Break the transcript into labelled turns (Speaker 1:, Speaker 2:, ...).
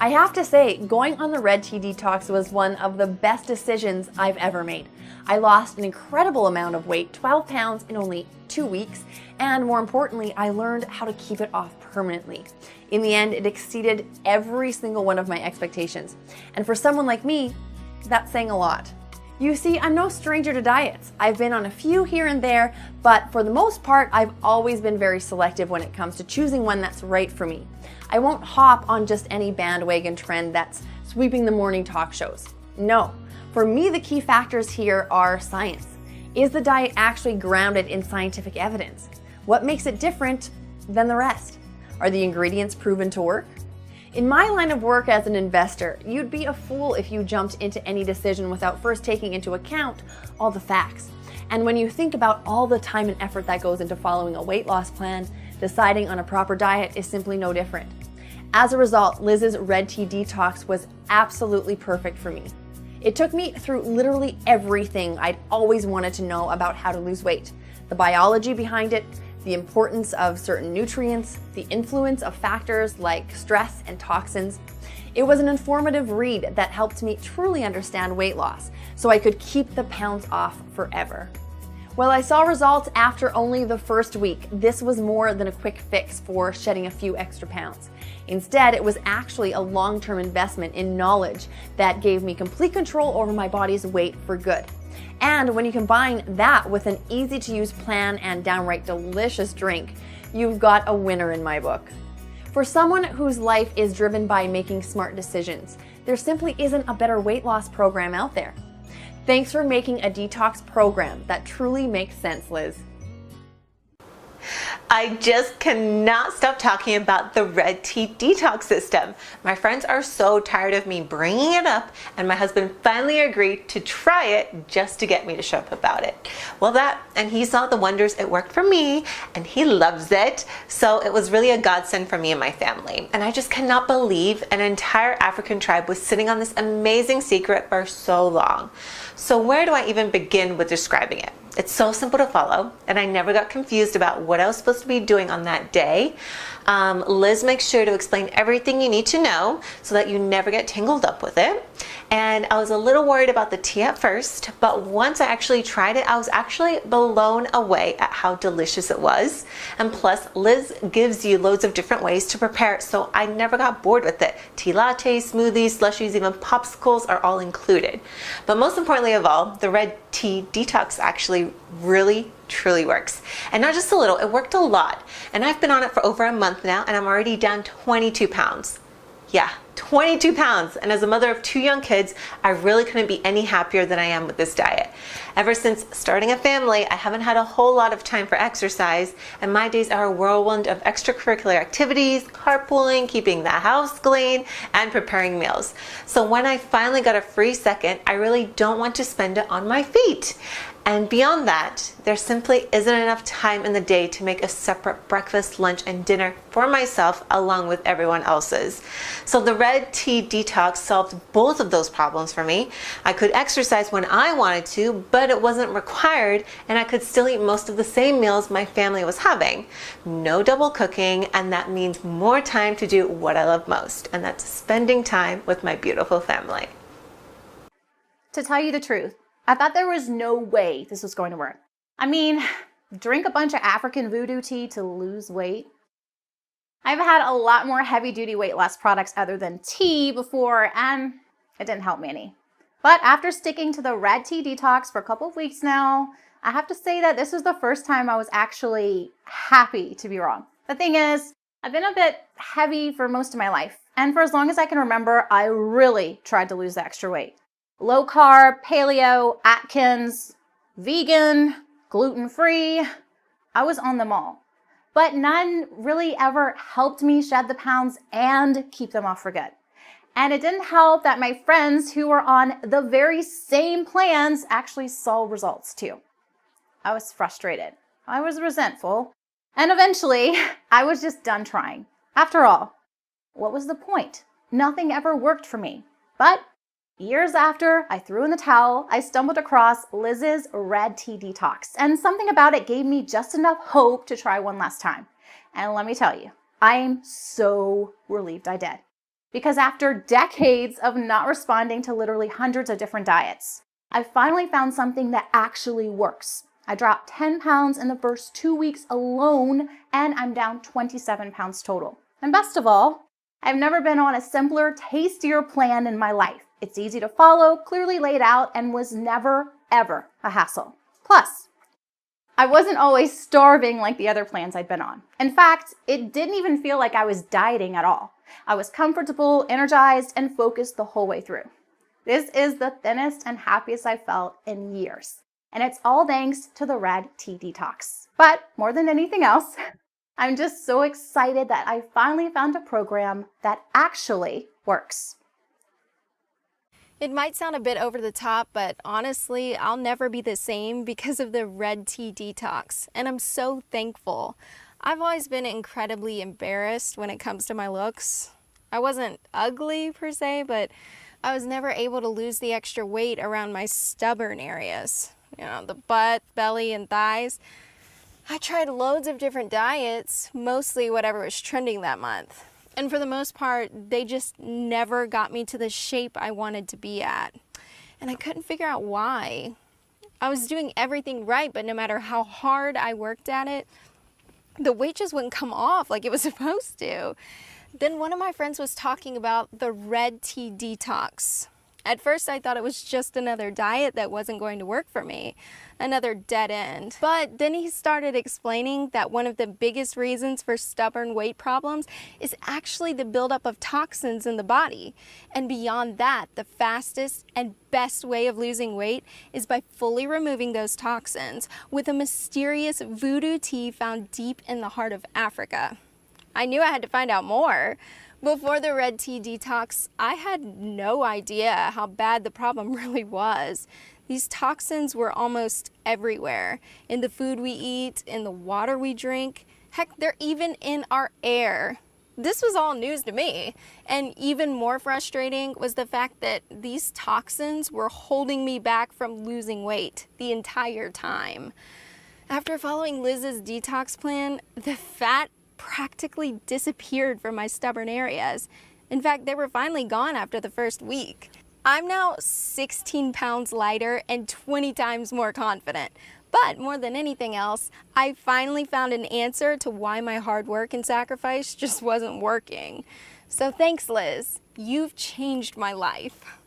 Speaker 1: I have to say, going on the red tea detox was one of the best decisions I've ever made. I lost an incredible amount of weight, 12 pounds in only 2 weeks, and more importantly, I learned how to keep it off permanently. In the end, it exceeded every single one of my expectations. And for someone like me, that's saying a lot. You see, I'm no stranger to diets. I've been on a few here and there, but for the most part, I've always been very selective when it comes to choosing one that's right for me. I won't hop on just any bandwagon trend that's sweeping the morning talk shows. No, for me, the key factors here are science. Is the diet actually grounded in scientific evidence? What makes it different than the rest? Are the ingredients proven to work? In my line of work as an investor, you'd be a fool if you jumped into any decision without first taking into account all the facts. And when you think about all the time and effort that goes into following a weight loss plan, deciding on a proper diet is simply no different. As a result, Liz's red tea detox was absolutely perfect for me. It took me through literally everything I'd always wanted to know about how to lose weight. The biology behind it, the importance of certain nutrients, the influence of factors like stress and toxins. It was an informative read that helped me truly understand weight loss, so I could keep the pounds off forever. While I saw results after only the first week, this was more than a quick fix for shedding a few extra pounds. Instead, it was actually a long-term investment in knowledge that gave me complete control over my body's weight for good. And when you combine that with an easy-to-use plan and downright delicious drink, you've got a winner in my book. For someone whose life is driven by making smart decisions, there simply isn't a better weight loss program out there. Thanks for making a detox program that truly makes sense, Liz.
Speaker 2: I just cannot stop talking about the red tea detox system. My friends are so tired of me bringing it up, and my husband finally agreed to try it just to get me to show up about it. Well, and he saw the wonders it worked for me, and he loves it. So it was really a godsend for me and my family. And I just cannot believe an entire African tribe was sitting on this amazing secret for so long. So where do I even begin with describing it? It's so simple to follow, and I never got confused about what I was supposed to be doing on that day. Liz makes sure to explain everything you need to know so that you never get tangled up with it. And I was a little worried about the tea at first, but once I actually tried it, I was actually blown away at how delicious it was. And plus, Liz gives you loads of different ways to prepare it, so I never got bored with it. Tea lattes, smoothies, slushies, even popsicles are all included. But most importantly of all, the red tea detox actually really truly works. And not just a little, it worked a lot. And I've been on it for over a month now, and I'm already down 22 pounds. Yeah, 22 pounds. And as a mother of 2 young kids, I really couldn't be any happier than I am with this diet. Ever since starting a family, I haven't had a whole lot of time for exercise, and my days are a whirlwind of extracurricular activities, carpooling, keeping the house clean, and preparing meals. So when I finally got a free second, I really don't want to spend it on my feet. And beyond that, there simply isn't enough time in the day to make a separate breakfast, lunch, and dinner for myself along with everyone else's. So the red tea detox solved both of those problems for me. I could exercise when I wanted to, but it wasn't required, and I could still eat most of the same meals my family was having. No double cooking, and that means more time to do what I love most, and that's spending time with my beautiful family.
Speaker 3: To tell you the truth, I thought there was no way this was going to work. I mean, drink a bunch of African voodoo tea to lose weight? I've had a lot more heavy-duty weight loss products other than tea before, and it didn't help me any. But after sticking to the red tea detox for a couple of weeks now, I have to say that this was the first time I was actually happy to be wrong. The thing is, I've been a bit heavy for most of my life, and for as long as I can remember, I really tried to lose the extra weight. Low carb, paleo, Atkins, vegan, gluten-free. I was on them all. But none really ever helped me shed the pounds and keep them off for good. And it didn't help that my friends who were on the very same plans actually saw results too. I was frustrated. I was resentful. And eventually, I was just done trying. After all, what was the point? Nothing ever worked for me. But years after I threw in the towel, I stumbled across Liz's red tea detox, and something about it gave me just enough hope to try one last time. And let me tell you, I am so relieved I did. Because after decades of not responding to literally hundreds of different diets, I finally found something that actually works. I dropped 10 pounds in the first 2 weeks alone, and I'm down 27 pounds total. And best of all, I've never been on a simpler, tastier plan in my life. It's easy to follow, clearly laid out, and was never, ever a hassle. Plus, I wasn't always starving like the other plans I'd been on. In fact, it didn't even feel like I was dieting at all. I was comfortable, energized, and focused the whole way through. This is the thinnest and happiest I've felt in years. And it's all thanks to the red tea detox. But more than anything else, I'm just so excited that I finally found a program that actually works.
Speaker 4: It might sound a bit over the top, but honestly, I'll never be the same because of the red tea detox, and I'm so thankful. I've always been incredibly embarrassed when it comes to my looks. I wasn't ugly per se, but I was never able to lose the extra weight around my stubborn areas. You know, the butt, belly, and thighs. I tried loads of different diets, mostly whatever was trending that month. And for the most part, they just never got me to the shape I wanted to be at. And I couldn't figure out why. I was doing everything right, but no matter how hard I worked at it, the weight just wouldn't come off like it was supposed to. Then one of my friends was talking about the red tea detox. At first, I thought it was just another diet that wasn't going to work for me, another dead end. But then he started explaining that one of the biggest reasons for stubborn weight problems is actually the buildup of toxins in the body. And beyond that, the fastest and best way of losing weight is by fully removing those toxins with a mysterious voodoo tea found deep in the heart of Africa. I knew I had to find out more. Before the red tea detox, I had no idea how bad the problem really was. These toxins were almost everywhere, in the food we eat, in the water we drink. Heck, they're even in our air. This was all news to me. And even more frustrating was the fact that these toxins were holding me back from losing weight the entire time. After following Liz's detox plan, the fat practically disappeared from my stubborn areas. In fact, they were finally gone after the first week. I'm now 16 pounds lighter and 20 times more confident. But more than anything else, I finally found an answer to why my hard work and sacrifice just wasn't working. So thanks, Liz. You've changed my life.